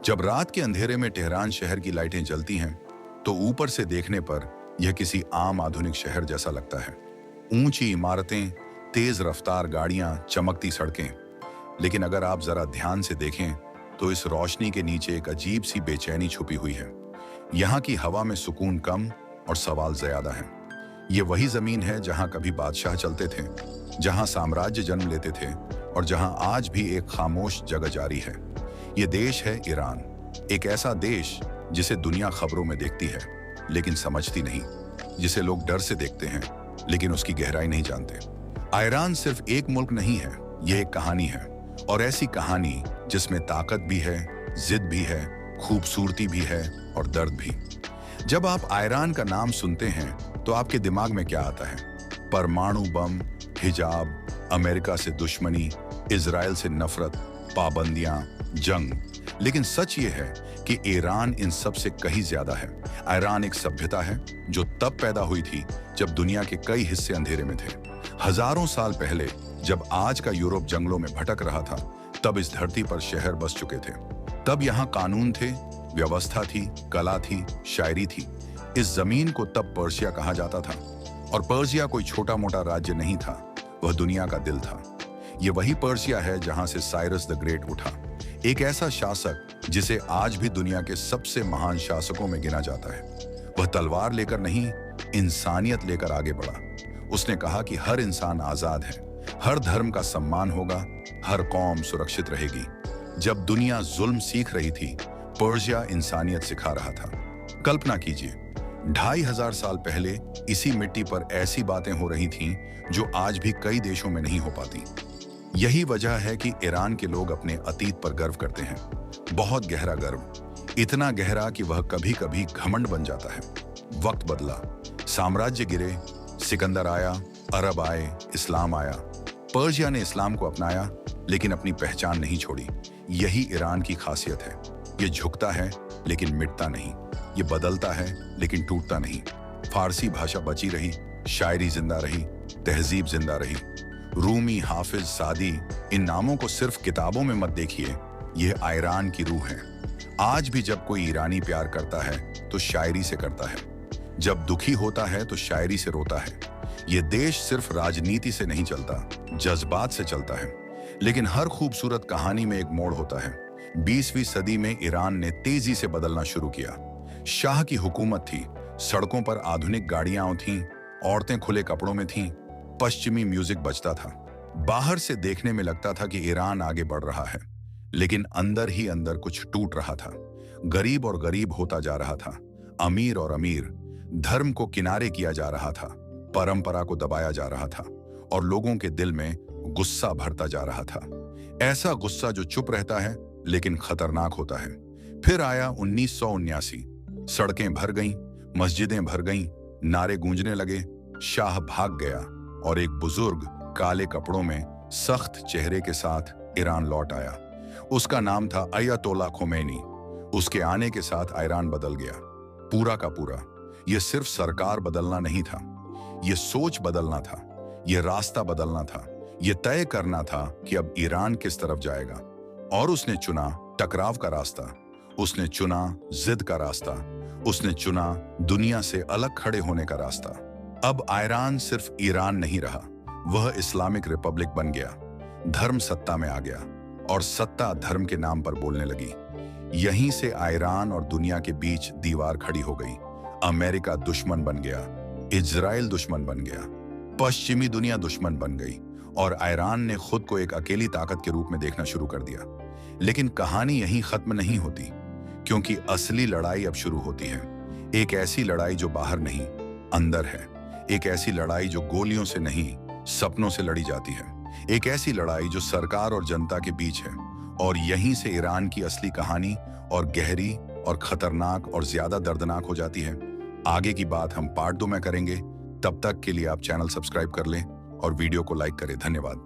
जब रात के अंधेरे में तेहरान शहर की लाइटें जलती हैं, तो ऊपर से देखने पर यह किसी आम आधुनिक शहर जैसा लगता है। ऊंची इमारतें, तेज रफ्तार गाड़ियां, चमकती सड़कें। लेकिन अगर आप जरा ध्यान से देखें, तो इस रोशनी के नीचे एक अजीब सी बेचैनी छुपी हुई है। यहाँ की हवा में सुकून कम और सवाल ज्यादा है। ये वही जमीन है जहाँ कभी बादशाह चलते थे, जहाँ साम्राज्य जन्म लेते थे और जहाँ आज भी एक खामोश जगह जारी है। ये देश है ईरान, एक ऐसा देश जिसे दुनिया खबरों में देखती है लेकिन समझती नहीं, जिसे लोग डर से देखते हैं लेकिन उसकी गहराई नहीं जानते। ईरान सिर्फ एक मुल्क नहीं है, यह एक कहानी है, और ऐसी कहानी जिसमें ताकत भी है, जिद भी है, खूबसूरती भी है और दर्द भी। जब आप ईरान का नाम सुनते हैं तो आपके दिमाग में क्या आता है? परमाणु बम, हिजाब, अमेरिका से दुश्मनी, इजराइल से नफरत, पाबंदियां, जंग। लेकिन सच ये है कि ईरान इन सब से कहीं ज्यादा है। ईरान एक सभ्यता है जो तब पैदा हुई थी जब दुनिया के कई हिस्से अंधेरे में थे। हजारों साल पहले जब आज का यूरोप जंगलों में भटक रहा था, तब इस धरती पर शहर बस चुके थे। तब यहाँ कानून थे, व्यवस्था थी, कला थी, शायरी थी। इस जमीन को तब पर्शिया कहा जाता था, और पर्शिया कोई छोटा मोटा राज्य नहीं था, वह दुनिया का दिल था। ये वही पर्शिया है जहां से साइरस द ग्रेट उठा, एक ऐसा शासक जिसे आज भी दुनिया के सबसे महान शासकों में गिना जाता है। वह तलवार लेकर नहीं, इंसानियत लेकर आगे बढ़ा। उसने कहा कि हर इंसान आजाद है, हर धर्म का सम्मान होगा, हर कौम सुरक्षित रहेगी। जब दुनिया जुल्म सीख रही थी, पर्शिया इंसानियत सिखा रहा था। कल्पना कीजिए, 2500 साल पहले इसी मिट्टी पर ऐसी बातें हो रही थीं जो आज भी कई देशों में नहीं हो पाती। यही वजह है कि ईरान के लोग अपने अतीत पर गर्व करते हैं, बहुत गहरा गर्व, इतना गहरा कि वह कभी कभी घमंड बन जाता है। वक्त बदला, साम्राज्य गिरे, सिकंदर आया, अरब आए, इस्लाम आया। पर्शिया ने इस्लाम को अपनाया लेकिन अपनी पहचान नहीं छोड़ी। यही ईरान की खासियत है। ये झुकता है लेकिन मिटता नहीं, ये बदलता है लेकिन टूटता नहीं। फारसी भाषा बची रही, शायरी जिंदा रही, तहजीब जिंदा रही। रूमी, हाफिज, सादी, इन नामों को सिर्फ किताबों में मत देखिए, यह ईरान की रूह है। आज भी जब कोई ईरानी प्यार करता है तो शायरी से करता है, जब दुखी होता है तो शायरी से रोता है। यह देश सिर्फ राजनीति से नहीं चलता, जज्बात से चलता है। लेकिन हर खूबसूरत कहानी में एक मोड़ होता है। 20वीं सदी में ईरान ने तेजी से बदलना शुरू किया। शाह की हुकूमत थी, सड़कों पर आधुनिक गाड़ियां थीं, औरतें खुले कपड़ों में थीं, पश्चिमी म्यूजिक बजता था। बाहर से देखने में लगता था कि ईरान आगे बढ़ रहा है, लेकिन अंदर ही अंदर कुछ टूट रहा था। गरीब और गरीब होता जा रहा था, अमीर और अमीर। धर्म को किनारे किया जा रहा था, परंपरा को दबाया जा रहा था, और लोगों के दिल में गुस्सा भरता जा रहा था। ऐसा गुस्सा जो चुप रहता है लेकिन खतरनाक होता है। फिर आया 1979। सड़कें भर गईं, मस्जिदें भर गईं, नारे गूंजने लगे। शाह भाग गया और एक बुजुर्ग काले कपड़ों में सख्त चेहरे के साथ ईरान लौट आया। उसका नाम था अयतोला खोमेनी। उसके आने के साथ ईरान बदल गया, पूरा का पूरा। यह सिर्फ सरकार बदलना नहीं था, यह सोच बदलना था, यह रास्ता बदलना था, यह तय करना था कि अब ईरान किस तरफ जाएगा। और उसने चुना टकराव का रास्ता, उसने चुना जिद का रास्ता, उसने चुना दुनिया से अलग खड़े होने का रास्ता। अब ईरान सिर्फ ईरान नहीं रहा, वह इस्लामिक रिपब्लिक बन गया। धर्म सत्ता में आ गया और सत्ता धर्म के नाम पर बोलने लगी। यहीं से ईरान और दुनिया के बीच दीवार खड़ी हो गई। अमेरिका दुश्मन बन गया, इजराइल दुश्मन बन गया, पश्चिमी दुनिया दुश्मन बन गई, और ईरान ने खुद को एक अकेली ताकत के रूप में देखना शुरू कर दिया। लेकिन कहानी यहीं खत्म नहीं होती, क्योंकि असली लड़ाई अब शुरू होती है। एक ऐसी लड़ाई जो बाहर नहीं, अंदर है। एक ऐसी लड़ाई जो गोलियों से नहीं, सपनों से लड़ी जाती है। एक ऐसी लड़ाई जो सरकार और जनता के बीच है। और यहीं से ईरान की असली कहानी और गहरी और खतरनाक और ज्यादा दर्दनाक हो जाती है। आगे की बात हम पार्ट 2 में करेंगे। तब तक के लिए आप चैनल सब्सक्राइब कर लें और वीडियो को लाइक करें। धन्यवाद।